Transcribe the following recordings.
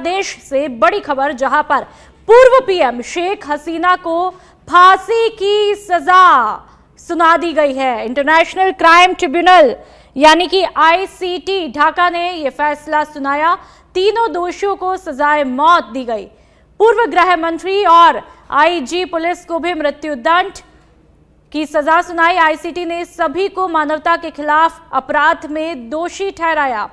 बांग्लादेश से बड़ी खबर, जहां पर पूर्व पीएम शेख हसीना को फांसी की सजा सुना दी गई है। इंटरनेशनल क्राइम ट्रिब्यूनल यानी कि आईसीटी ढाका ने यह फैसला सुनाया। तीनों दोषियों को सजाए मौत दी गई। पूर्व गृह मंत्री और आईजी पुलिस को भी मृत्युदंड की सजा सुनाई। आईसीटी ने सभी को मानवता के खिलाफ अपराध में दोषी ठहराया।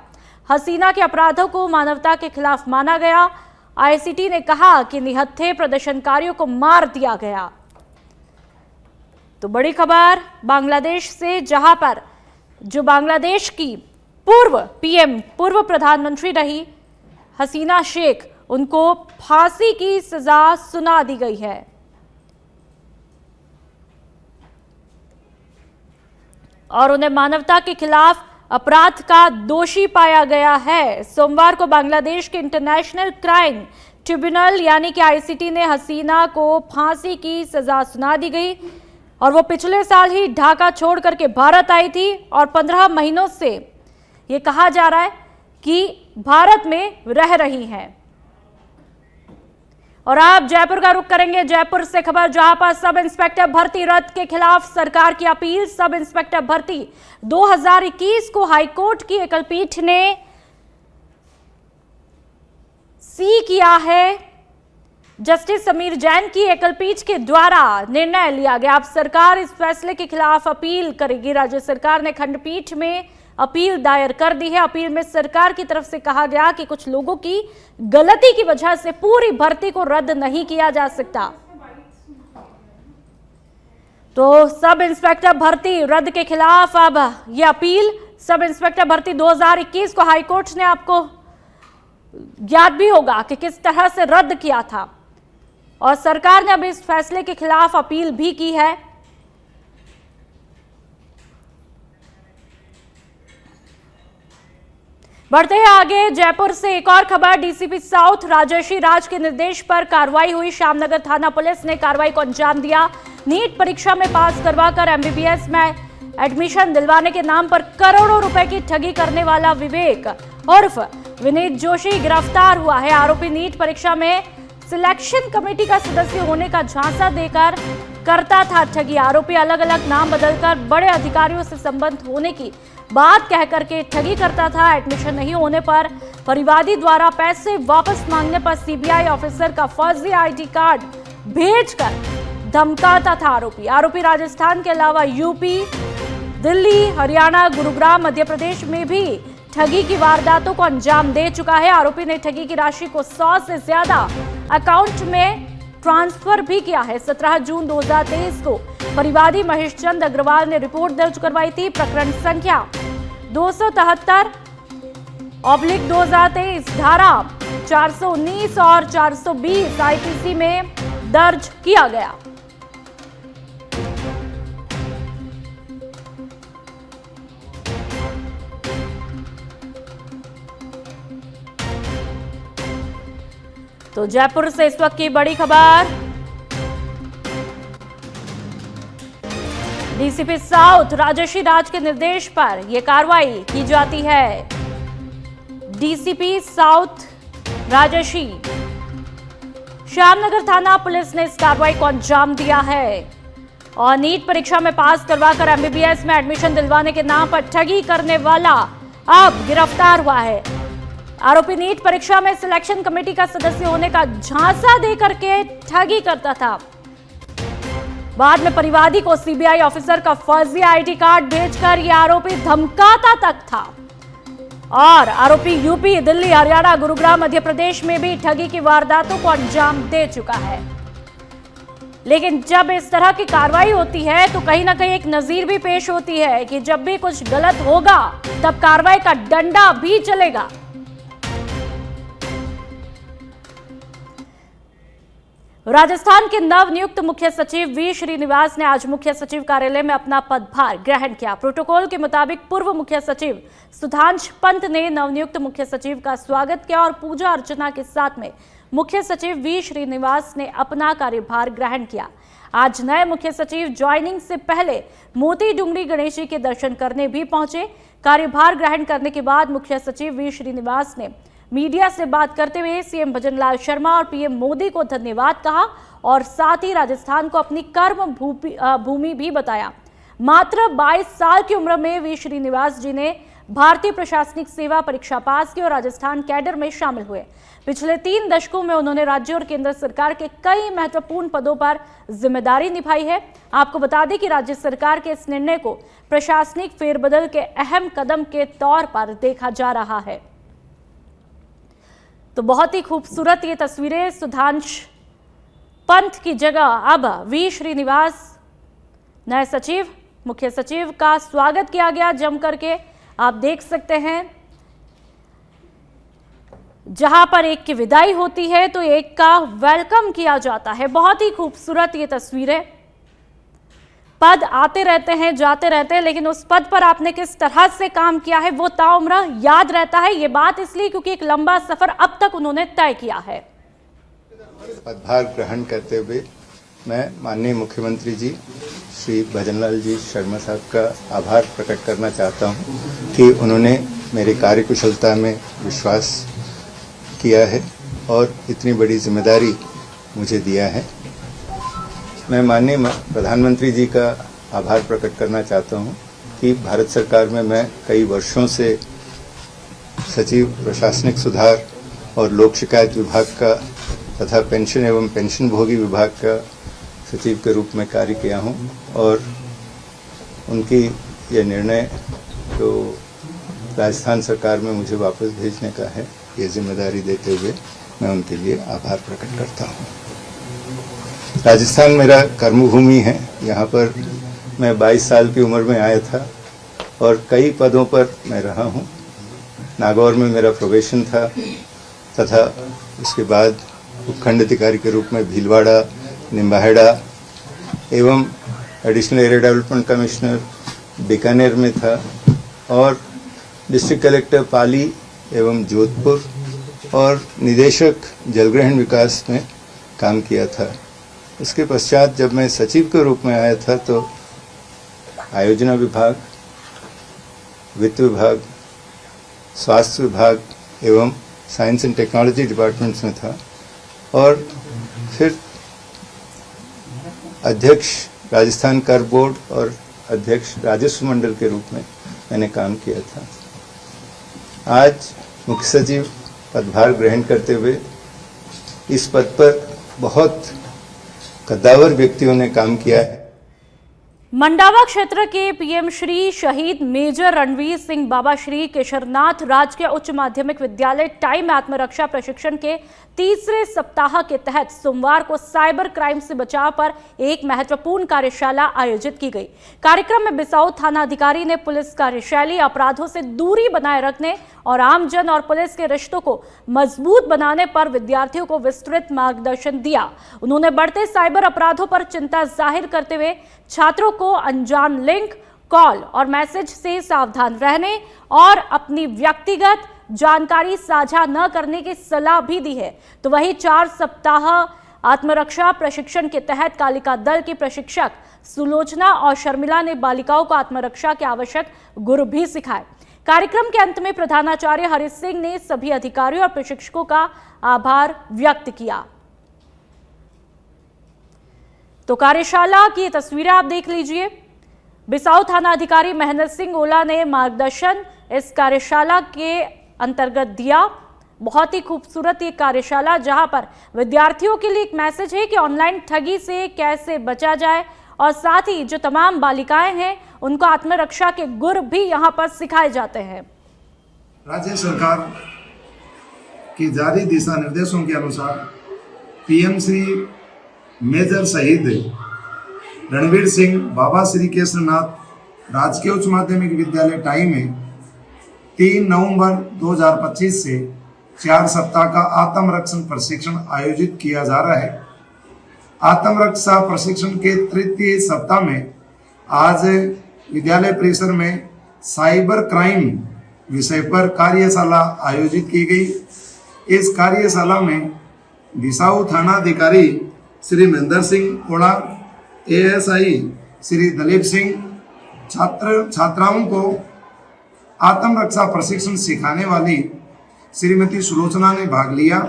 हसीना के अपराधों को मानवता के खिलाफ माना गया। आईसीटी ने कहा कि निहत्थे प्रदर्शनकारियों को मार दिया गया। तो बड़ी खबर बांग्लादेश से, जहां पर जो बांग्लादेश की पूर्व पीएम, पूर्व प्रधानमंत्री रही हसीना शेख, उनको फांसी की सजा सुना दी गई है। और उन्हें मानवता के खिलाफ अपराध का दोषी पाया गया है। सोमवार को बांग्लादेश के इंटरनेशनल क्राइम ट्रिब्यूनल यानी कि आईसीटी ने हसीना को फांसी की सजा सुना दी गई और वो पिछले साल ही ढाका छोड़ करके भारत आई थी और 15 महीनों से ये कहा जा रहा है कि भारत में रह रही हैं। और आप जयपुर का रुख करेंगे। जयपुर से खबर, जहां पर सब इंस्पेक्टर भर्ती रद्द के खिलाफ सरकार की अपील। सब इंस्पेक्टर भर्ती 2021 को हाईकोर्ट की एकलपीठ ने सी किया है। जस्टिस समीर जैन की एकलपीठ के द्वारा निर्णय लिया गया। अब सरकार इस फैसले के खिलाफ अपील करेगी। राज्य सरकार ने खंडपीठ में अपील दायर कर दी है। अपील में सरकार की तरफ से कहा गया कि कुछ लोगों की गलती की वजह से पूरी भर्ती को रद्द नहीं किया जा सकता। तो सब इंस्पेक्टर भर्ती रद्द के खिलाफ अब यह अपील, सब इंस्पेक्टर भर्ती 2021 को हाईकोर्ट ने, आपको याद भी होगा कि किस तरह से रद्द किया था और सरकार ने अब इस फैसले के खिलाफ अपील भी की है। बढ़ते हैं आगे। जयपुर से एक और खबर, डीसीपी साउथ राजर्षि राज के निर्देश पर कार्रवाई हुई। श्यामनगर थाना पुलिस ने कार्रवाई को अंजाम दिया। नीट परीक्षा में पास करवाकर एमबीबीएस में एडमिशन दिलवाने के नाम पर करोड़ों रुपए की ठगी करने वाला विवेक उर्फ विनीत जोशी गिरफ्तार हुआ है। आरोपी नीट परीक्षा में सिलेक्शन कमेटी का सदस्य होने का झांसा देकर करता था ठगी। आरोपी अलग अलग नाम बदलकर बड़े अधिकारियों से संबंध होने की बात कह करके ठगी करता था। एडमिशन नहीं होने पर परिवादी द्वारा पैसे वापस मांगने पर सीबीआई ऑफिसर का फर्जी आईडी कार्ड भेजकर धमकाता था आरोपी राजस्थान के अलावा यूपी, दिल्ली, हरियाणा, गुरुग्राम, मध्य प्रदेश में भी ठगी की वारदातों को अंजाम दे चुका है। आरोपी ने ठगी की राशि को 100 से ज्यादा अकाउंट में ट्रांसफर भी किया है। 17 जून 2023 को परिवादी महेश चंद अग्रवाल ने रिपोर्ट दर्ज करवाई थी। प्रकरण संख्या 277/2023 धारा 419 और 420 आईपीसी में दर्ज किया गया। तो जयपुर से इस वक्त की बड़ी खबर, डीसीपी साउथ राजर्षि राज के निर्देश पर यह कार्रवाई की जाती है। डीसीपी साउथ राजर्षि, श्यामनगर थाना पुलिस ने इस कार्रवाई को अंजाम दिया है और नीट परीक्षा में पास करवाकर एमबीबीएस में एडमिशन दिलवाने के नाम पर ठगी करने वाला अब गिरफ्तार हुआ है। आरोपी नीट परीक्षा में सिलेक्शन कमेटी का सदस्य होने का झांसा देकर के ठगी करता था। बाद में परिवादी को सीबीआई ऑफिसर का फर्जी आईडी कार्ड भेजकर यह आरोपी धमकाता तक था और आरोपी यूपी, दिल्ली, हरियाणा, गुरुग्राम, मध्य प्रदेश में भी ठगी की वारदातों को अंजाम दे चुका है। लेकिन जब इस तरह की कार्रवाई होती है तो कहीं ना कहीं एक नजीर भी पेश होती है कि जब भी कुछ गलत होगा तब कार्रवाई का डंडा भी चलेगा। राजस्थान के नवनियुक्त मुख्य सचिव वी श्रीनिवास ने आज मुख्य सचिव कार्यालय में अपना पदभार ग्रहण किया। प्रोटोकॉल के मुताबिक पूर्व मुख्य सचिव सुधांश पंत ने नवनियुक्त मुख्य सचिव का स्वागत किया और पूजा अर्चना के साथ में मुख्य सचिव वी श्रीनिवास ने अपना कार्यभार ग्रहण किया। आज नए मुख्य सचिव ज्वाइनिंग से पहले मोती डूंगरी गणेश जी के दर्शन करने भी पहुंचे। कार्यभार ग्रहण करने के बाद मुख्य सचिव वी श्रीनिवास ने मीडिया से बात करते हुए सीएम भजनलाल शर्मा और पीएम मोदी को धन्यवाद कहा और साथ ही राजस्थान को अपनी कर्म भूमि भी बताया। मात्र 22 साल की उम्र में वी श्रीनिवास जी ने भारतीय प्रशासनिक सेवा परीक्षा पास की और राजस्थान कैडर में शामिल हुए। पिछले 3 दशकों में उन्होंने राज्य और केंद्र सरकार के कई महत्वपूर्ण पदों पर जिम्मेदारी निभाई है। आपको बता दें कि राज्य सरकार के इस निर्णय को प्रशासनिक फेरबदल के अहम कदम के तौर पर देखा जा रहा है। तो बहुत ही खूबसूरत ये तस्वीरें। सुधांश पंत की जगह अब वी श्रीनिवास नए सचिव, मुख्य सचिव का स्वागत किया गया जम करके। आप देख सकते हैं जहां पर एक की विदाई होती है तो एक का वेलकम किया जाता है। बहुत ही खूबसूरत ये तस्वीरें। पद आते रहते हैं, जाते रहते हैं, लेकिन उस पद पर आपने किस तरह से काम किया है वो ताउम्र याद रहता है। ये बात इसलिए क्योंकि एक लंबा सफर अब तक उन्होंने तय किया है। पदभार ग्रहण करते हुए मैं माननीय मुख्यमंत्री जी श्री भजनलाल जी शर्मा साहब का आभार प्रकट करना चाहता हूं कि उन्होंने मेरी कार्यकुशलता में विश्वास किया है और इतनी बड़ी जिम्मेदारी मुझे दिया है। मैं माननीय प्रधानमंत्री जी का आभार प्रकट करना चाहता हूं कि भारत सरकार में मैं कई वर्षों से सचिव प्रशासनिक सुधार और लोक शिकायत विभाग का तथा पेंशन एवं पेंशनभोगी विभाग का सचिव के रूप में कार्य किया हूं और उनकी यह निर्णय जो राजस्थान सरकार में मुझे वापस भेजने का है, ये जिम्मेदारी देते हुए मैं उनके लिए आभार प्रकट करता हूं। राजस्थान मेरा कर्मभूमि है। यहाँ पर मैं 22 साल की उम्र में आया था और कई पदों पर मैं रहा हूँ। नागौर में मेरा प्रोबेशन था तथा उसके बाद उपखंड अधिकारी के रूप में भीलवाड़ा, निम्बाहेड़ा एवं additional area development commissioner Bikaner में था और डिस्ट्रिक्ट कलेक्टर पाली एवं जोधपुर और निदेशक जलग्रहण विकास में काम किया था। उसके पश्चात जब मैं सचिव के रूप में आया था तो आयोजना विभाग, वित्त विभाग, स्वास्थ्य विभाग एवं साइंस एंड टेक्नोलॉजी डिपार्टमेंट्स में था और फिर अध्यक्ष राजस्थान कर बोर्ड और अध्यक्ष राजस्व मंडल के रूप में मैंने काम किया था। आज मुख्य सचिव पदभार ग्रहण करते हुए इस पद पर बहुत कद्दावर व्यक्तियों ने काम किया है। मंडावा क्षेत्र के पीएम श्री शहीद मेजर रणवीर सिंह बाबा श्री केशरनाथ राजकीय उच्च माध्यमिक विद्यालय टाई में आत्मरक्षा प्रशिक्षण के तीसरे सप्ताह के तहत सोमवार को साइबर क्राइम से बचाव पर एक महत्वपूर्ण कार्यशाला आयोजित की गई। कार्यक्रम में बिसाऊ थाना अधिकारी ने पुलिस कार्यशैली, अपराधों से दूरी बनाए रखने और आमजन और पुलिस के रिश्तों को मजबूत बनाने पर विद्यार्थियों को विस्तृत मार्गदर्शन दिया। उन्होंने बढ़ते साइबर अपराधों पर चिंता जाहिर करते हुए छात्रों को अनजान लिंक, कॉल और मैसेज से सावधान रहने और अपनी व्यक्तिगत जानकारी साझा न करने की सलाह भी दी है। तो वही 4 सप्ताह आत्मरक्षा प्रशिक्षण के तहत कालिका दल की प्रशिक्षक सुलोचना और शर्मिला ने बालिकाओं को आत्मरक्षा के आवश्यक गुर भी सिखाए। कार्यक्रम के अंत में प्रधानाचार्य हरीश सिंह ने सभी अधिकारियों और प्रशिक्षकों का आभार व्यक्त किया। तो कार्यशाला की तस्वीरें आप देख लीजिए। बिसाऊ थाना अधिकारी महेंद्र सिंह ओला ने मार्गदर्शन इस कार्यशाला के अंतर्गत दिया। बहुत ही खूबसूरत ये कार्यशाला जहां पर विद्यार्थियों के लिए एक मैसेज है कि ऑनलाइन ठगी से कैसे बचा जाए और साथ ही जो तमाम बालिकाएं हैं उनको आत्मरक्षा के गुर भी यहां पर सिखाए जाते हैं। राज्य सरकार की जारी दिशा निर्देशों के अनुसार पीएम श्री मेजर शहीद रणवीर सिंह बाबा श्री केशरनाथ राजकीय उच्च माध्यमिक विद्यालय टाई में 3 नवंबर 2025 से 4 सप्ताह का आत्मरक्षण प्रशिक्षण आयोजित किया जा रहा है। आत्मरक्षा प्रशिक्षण के तृतीय सप्ताह में आज विद्यालय परिसर में साइबर क्राइम विषय पर कार्यशाला आयोजित की गई। इस कार्यशाला में बिसाऊ थाना अधिकारी श्री महेंद्र सिंह ओला, एएसआई श्री दलीप सिंह छात्राओं को आत्मरक्षा प्रशिक्षण सिखाने वाली श्रीमती सुलोचना ने भाग लिया।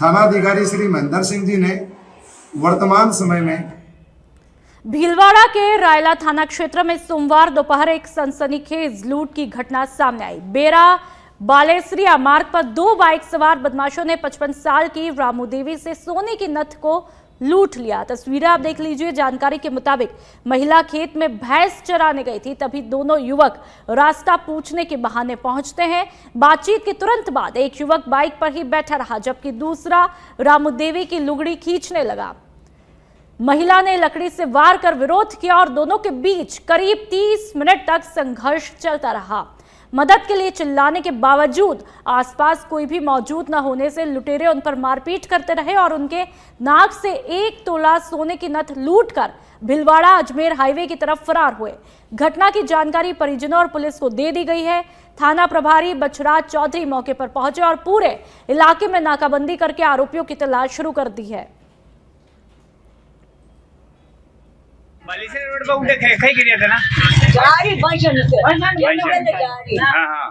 थानाधिकारी श्री महेंद्र सिंह जी ने वर्तमान समय में भीलवाड़ा के रायला थाना क्षेत्र में सोमवार दोपहर एक सनसनीखेज लूट की घटना सामने आई। बेरा बालेसरिया मार्ग पर 2 बाइक सवार बदमाशों ने 55 साल की रामू देवी से सोने की नथ को लूट लिया। तस्वीरें आप देख लीजिए। जानकारी के मुताबिक महिला खेत में भैंस चराने गई थी, तभी दोनों युवक रास्ता पूछने के बहाने पहुंचते हैं। बातचीत के तुरंत बाद एक युवक बाइक पर ही बैठा रहा, जबकि दूसरा रामू देवी की लुगड़ी खींचने लगा। महिला ने लकड़ी से वार कर विरोध किया और दोनों के बीच करीब 30 मिनट तक संघर्ष चलता रहा। मदद के लिए चिल्लाने के बावजूद आसपास कोई भी मौजूद न होने से लुटेरे उन पर मारपीट करते रहे और उनके नाक से 1 तोला सोने की नथ लूटकर भीलवाड़ा अजमेर हाईवे की तरफ फरार हुए। घटना की जानकारी परिजनों और पुलिस को दे दी गई है। थाना प्रभारी बछराज चौधरी मौके पर पहुंचे और पूरे इलाके में नाकाबंदी करके आरोपियों की तलाश शुरू कर दी है। बालेश्वर रोड पर उठे खाई गिरा था ना गाड़ी भाषण गाड़ी हाँ हाँ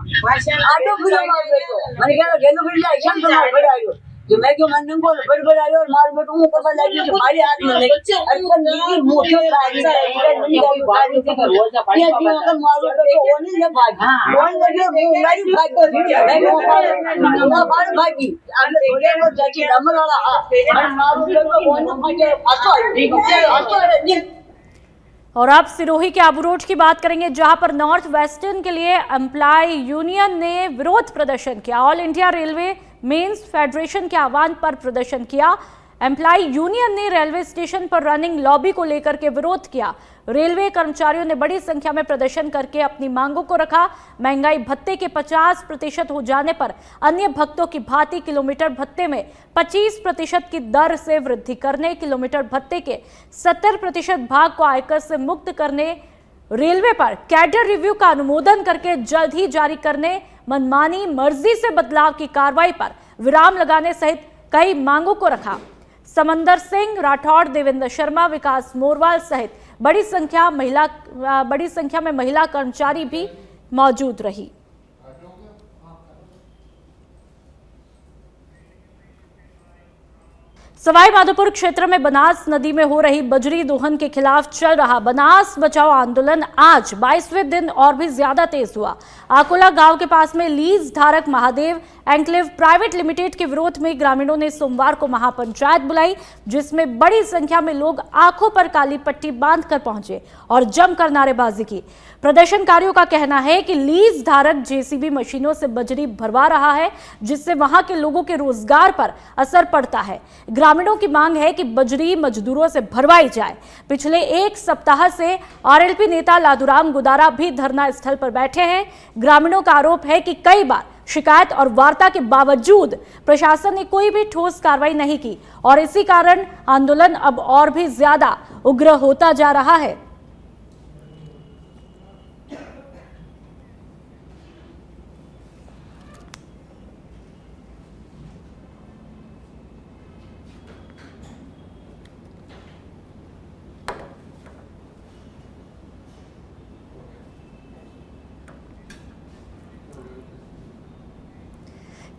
ऑटो पूरा मार देतो मैंने कहा गेलो बिल्ला एकदम तो मार पड़ायो जो मैं क्यों मन को बड़ आयो और मार बट मुंह पर लगी तो हमारे हाथ में नहीं अरे पर नीचे मोटे गाड़ी ये क्यों अगर मारो तो वो नहीं ले भाग कौन लगे मेरी भाग को मैं वो बार भागी अगले थोड़े वो जाके दमन वाला हां मारो तो वो ना भागे असो और अब सिरोही के आबू रोड की बात करेंगे, जहां पर नॉर्थ वेस्टर्न के लिए एम्प्लॉय यूनियन ने विरोध प्रदर्शन किया। All India railway men's federation के आह्वान पर प्रदर्शन किया। एम्प्लॉय यूनियन ने रेलवे स्टेशन पर रनिंग लॉबी को लेकर के विरोध किया। रेलवे कर्मचारियों ने बड़ी संख्या में प्रदर्शन करके अपनी मांगों को रखा। महंगाई भत्ते के 50% हो जाने पर अन्य भत्तों की भांति किलोमीटर भत्ते में 25% की दर से वृद्धि करने, किलोमीटर भत्ते के 70% भाग को आयकर से मुक्त करने, रेलवे पर कैडर रिव्यू का अनुमोदन करके जल्द ही जारी करने, मनमानी मर्जी से बदलाव की कार्रवाई पर विराम लगाने सहित कई मांगों को रखा। समंदर सिंह राठौड़, देवेंद्र शर्मा, विकास मोरवाल सहित बड़ी संख्या में महिला कर्मचारी भी मौजूद रही। सवाई माधोपुर क्षेत्र में बनास नदी में हो रही बजरी दोहन के खिलाफ चल रहा बनास बचाओ आंदोलन आज 22वें दिन और भी ज्यादा तेज हुआ। आकोला गांव के पास में लीज धारक महादेव एंक्लेव प्राइवेट लिमिटेड के विरोध में ग्रामीणों ने सोमवार को महापंचायत बुलाई, जिसमें बड़ी संख्या में लोग आंखों पर काली पट्टी बांधकर पहुंचे और जमकर नारेबाजी की। प्रदर्शनकारियों का कहना है कि लीज धारक जेसीबी मशीनों से बजरी भरवा रहा है, जिससे वहां के लोगों के रोजगार पर असर पड़ता है। ग्रामीणों की मांग है कि बजरी मजदूरों से भरवाई जाए। पिछले 1 सप्ताह से आरएलपी नेता लादूराम गुदारा भी धरना स्थल पर बैठे हैं। ग्रामीणों का आरोप है कि कई बार शिकायत और वार्ता के बावजूद प्रशासन ने कोई भी ठोस कार्रवाई नहीं की और इसी कारण आंदोलन अब और भी ज्यादा उग्र होता जा रहा है।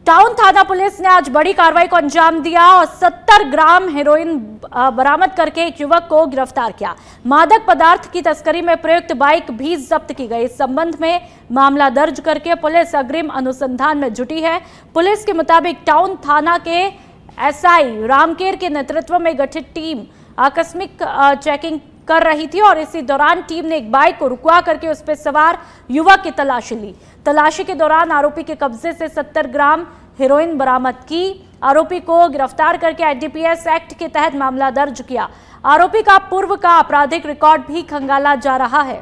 टाउन थाना पुलिस ने आज बड़ी कार्रवाई को अंजाम दिया और 70 ग्राम हेरोइन बरामद करके एक युवक को गिरफ्तार किया। मादक पदार्थ की तस्करी में प्रयुक्त बाइक भी जब्त की गई। इस संबंध में मामला दर्ज करके पुलिस अग्रिम अनुसंधान में जुटी है। पुलिस के मुताबिक टाउन थाना के एसआई रामकेर के नेतृत्व में गठित टीम आकस्मिक चेकिंग कर रही थी और इसी दौरान टीम ने एक बाइक को रुकवा करके उस पर सवार युवक की तलाशी ली। तलाशी के दौरान आरोपी के कब्जे से 70 ग्राम हेरोइन बरामद की। आरोपी को गिरफ्तार करके एनडीपीएस एक्ट के तहत मामला दर्ज किया। आरोपी का पूर्व का आपराधिक रिकॉर्ड भी खंगाला जा रहा है।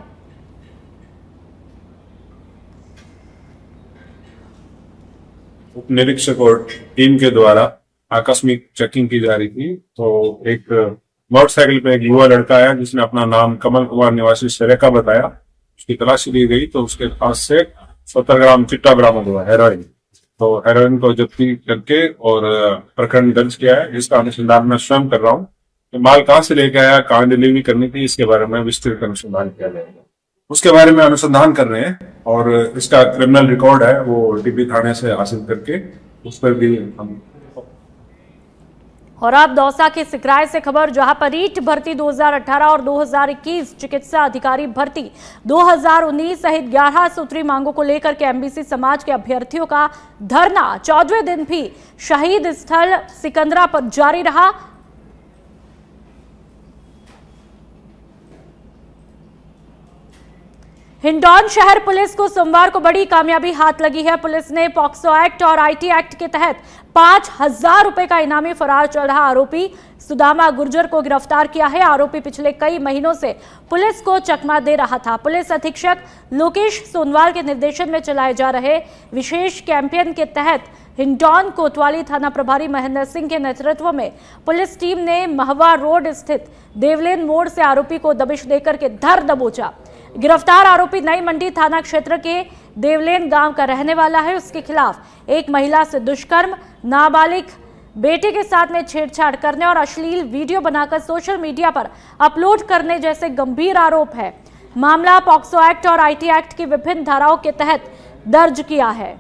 उप निरीक्षक और टीम के द्वारा आकस्मिक चेकिंग की जा रही थी, तो एक मोटरसाइकिल पे एक युवा लड़का आया जिसने अपना नाम कमल कुमार निवासी सरेका बताया। उसकी तलाशी ली गई तो उसके पास से 70 ग्राम चिट्टा बरामद हुआ हेरोइन। तो हेरोइन को जब्ती करके और प्रकरण दर्ज किया है। इसका अनुसंधान मैं स्वयं कर रहा हूँ। तो माल कहाँ से लेके आया, कहाँ डिलीवरी करनी थी, इसके बारे में विस्तृत अनुसंधान किया जाएगा। उसके बारे में अनुसंधान कर रहे हैं और इसका क्रिमिनल रिकॉर्ड है वो टीपी थाने से हासिल करके उस पर भी हम। और अब दौसा के सिकराय से खबर, जहां पर रीट भर्ती 2018 और 2021 चिकित्सा अधिकारी भर्ती 2019 सहित 11 सूत्री मांगों को लेकर के एमबीसी समाज के अभ्यर्थियों का धरना 14वें दिन भी शहीद स्थल सिकंदरा पर जारी रहा। हिंडौन शहर पुलिस को सोमवार को बड़ी कामयाबी हाथ लगी है। पुलिस ने पॉक्सो एक्ट और आईटी एक्ट के तहत 5,000 रुपए का इनामी फरार चल रहा आरोपी सुदामा गुर्जर को गिरफ्तार किया है। आरोपी पिछले कई महीनों से पुलिस को चकमा दे रहा था। पुलिस अधीक्षक लोकेश सोनवाल के निर्देशन में चलाए जा रहे विशेष कैंपेन के तहत हिंडौन कोतवाली थाना प्रभारी महेंद्र सिंह के नेतृत्व में पुलिस टीम ने महवा रोड स्थित देवलेन मोड़ से आरोपी को दबिश देकर के धर दबोचा। गिरफ्तार आरोपी नई मंडी थाना क्षेत्र के देवलेन गांव का रहने वाला है। उसके खिलाफ एक महिला से दुष्कर्म, नाबालिग बेटे के साथ में छेड़छाड़ करने और अश्लील वीडियो बनाकर सोशल मीडिया पर अपलोड करने जैसे गंभीर आरोप है। मामला पॉक्सो एक्ट और आईटी एक्ट की विभिन्न धाराओं के तहत दर्ज किया है।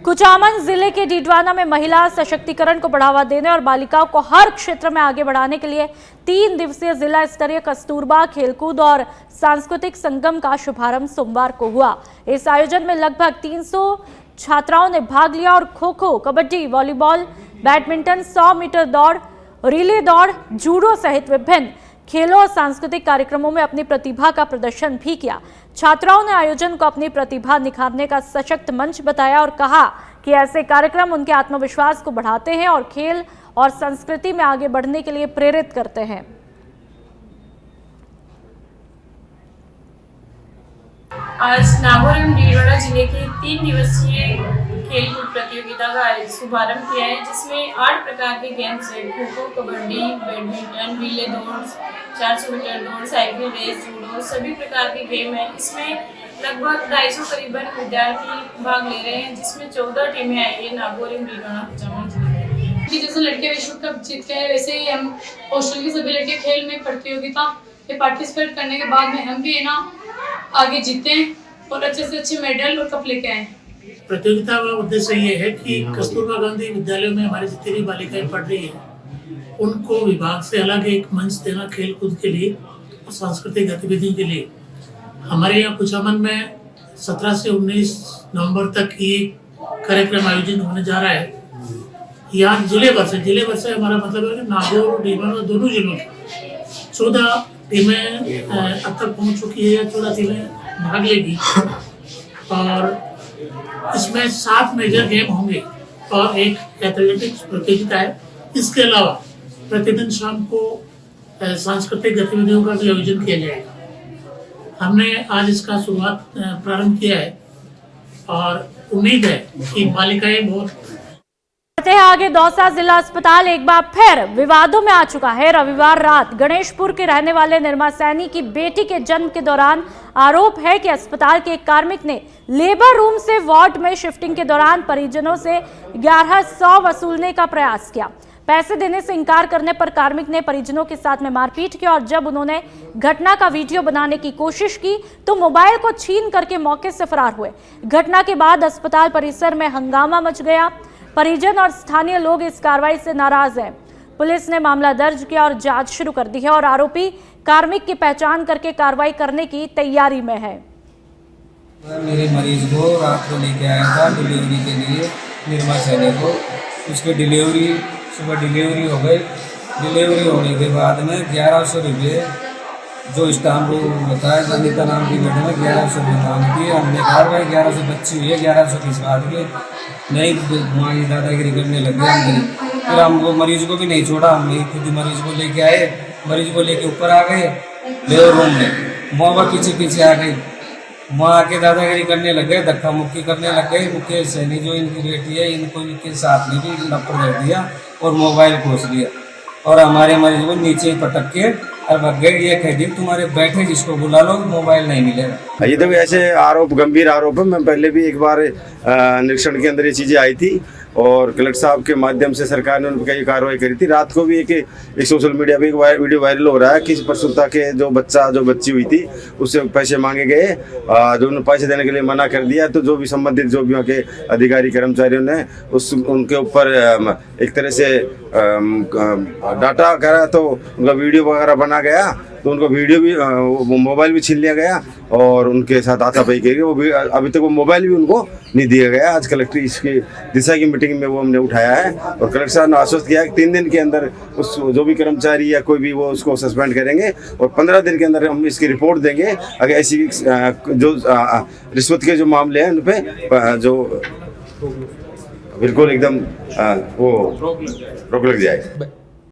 कुचामन जिले के डीडवाना में महिला सशक्तिकरण को बढ़ावा देने और बालिकाओं को हर क्षेत्र में आगे बढ़ाने के लिए 3 दिवसीय जिला स्तरीय कस्तूरबा खेलकूद और सांस्कृतिक संगम का शुभारंभ सोमवार को हुआ। इस आयोजन में लगभग 300 छात्राओं ने भाग लिया और kho kho, kabaddi, volleyball, badminton, 100 metre दौड़, रिले दौड़, जूडो सहित विभिन्न खेलों और सांस्कृतिक कार्यक्रमों में अपनी प्रतिभा का प्रदर्शन भी किया। छात्राओं ने आयोजन को अपनी प्रतिभा निखारने का सशक्त मंच बताया और कहा कि ऐसे कार्यक्रम उनके आत्मविश्वास को बढ़ाते हैं और खेल और संस्कृति में आगे बढ़ने के लिए प्रेरित करते हैं। आज नागौर एवं भीलवाड़ा जिले के 3 दिवसीय खेलकूद प्रतियोगिता का शुभारंभ किया है, जिसमें 8 प्रकार के गेम्स हैं। खो खो, कबड्डी, बैडमिंटन, रिले दौड़, 400 मीटर दौड़, साइकिल रेस, जूडो, सभी प्रकार के गेम हैं। इसमें लगभग 250 करीबन विद्यार्थी भाग ले रहे हैं, जिसमें 14 टीमें आई है नागौर एवं भीलवाड़ा कुचामन जिले कि जैसे लड़के विश्व कप जीत के वैसे ही हम हॉस्टल की सभी लड़के खेल में प्रतियोगिता में पार्टिसिपेट करने के बाद में हम भी है ना आगे जीते हैं और अच्छे से अच्छे मेडल और कप लेके आए। प्रतियोगिता का उद्देश्य ये है कि कस्तूरबा गांधी विद्यालयों में हमारी जितनी भी बालिकाएं पढ़ रही हैं उनको विभाग से अलग एक मंच देना खेल कूद के लिए और सांस्कृतिक गतिविधियों के लिए। हमारे यहाँ कुचामन में 17 से 19 नवंबर तक ये कार्यक्रम आयोजित होने जा रहा है। यहाँ जिले भर से हमारा मतलब है कि नागौर, डीडवाना दोनों जिलों की 14 टीमें अब तक पहुँच चुकी है या 14 टीमें भाग लेगी और इसमें 7 मेजर गेम होंगे और एक एथलेटिक्स प्रतियोगिता है। इसके अलावा प्रतिदिन शाम को सांस्कृतिक गतिविधियों का भी आयोजन किया जाएगा। हमने आज इसका शुरुआत प्रारंभ किया है और उम्मीद है कि बालिकाएं बहुत आगे। दौसा जिला अस्पताल एक बार फिर विवादों में आ चुका है। रविवार रात गणेशपुर के रहने वाले निर्मा सैनी की बेटी के जन्म के दौरान आरोप है कि अस्पताल के एक कार्मिक ने लेबर रूम से वार्ड में शिफ्टिंग के दौरान परिजनों से 1100 वसूलने का प्रयास किया। पैसे देने से इनकार करने पर कार्मिक ने परिजनों के साथ में मारपीट की और जब उन्होंने घटना का वीडियो बनाने की कोशिश की तो मोबाइल को छीन करके मौके से फरार हुए। घटना के बाद अस्पताल परिसर में हंगामा मच गया। परिजन और स्थानीय लोग इस कार्रवाई से नाराज हैं। पुलिस ने मामला दर्ज किया और जांच शुरू कर दी है और आरोपी कार्मिक की पहचान करके कार्रवाई करने की तैयारी में है। मेरे मरीज को रात को लेके आया था डिलीवरी के लिए, निर्मा सैनी को। उसकी सुबह डिलीवरी हो गई। डिलीवरी होने के बाद में 1100 रुपये जो स्टाम्प होता है अनिता नाम की बेटे में 1100 रुपये मांग की। हमने कहा भाई 1100 बच्ची हुई है, 1100 किस बात की नहीं, हमारी दादागिरी करने लग गए। फिर हम वो मरीज को भी नहीं छोड़ा, हम खुद मरीज को लेके आए। मरीज को लेके ऊपर आ गए लेबर रूम में, वहाँ पीछे आ गई। वहाँ आके दादागिरी करने लग गए, धक्का मुक्की करने लग गए। मुकेश सैनी जो इनकी बेटी है इनको इनके साथ में भी लपड़ कर दिया और मोबाइल खोस लिया और हमारे मरीज को नीचे ही पटक के और भाग गए। ये कह दी तुम्हारे बैठे जिसको बुला लो मोबाइल नहीं मिलेगा। ये तो ऐसे आरोप गंभीर आरोप है। मैं पहले भी एक बार निरीक्षण के अंदर ये चीजें आई थी और कलेक्टर साहब के माध्यम से सरकार ने उन पर कई कार्रवाई करी थी। रात को भी एक सोशल मीडिया पे एक वीडियो वायरल हो रहा है कि प्रसूता के जो बच्ची हुई थी उससे पैसे मांगे गए, जो उन्होंने पैसे देने के लिए मना कर दिया। तो जो भी संबंधित जो भी वहाँ के अधिकारी कर्मचारियों ने उनके ऊपर एक तरह से डाटा करा, तो उनका वीडियो वगैरह बना गया, तो उनको वीडियो भी मोबाइल भी छीन लिया गया और उनके साथ हाथापाई की गई। वो भी अभी तक वो मोबाइल भी उनको नहीं दिया गया। आज कलेक्टर इसकी दिशा की मीटिंग में वो हमने उठाया है और कलेक्टर साहब ने आश्वस्त किया कि 3 दिन के अंदर उस जो भी कर्मचारी या कोई भी वो उसको सस्पेंड करेंगे और 15 दिन के अंदर हम इसकी रिपोर्ट देंगे। अगर ऐसी जो रिश्वत के जो मामले हैं उन पर जो बिल्कुल एकदम वो रोक लग जाए।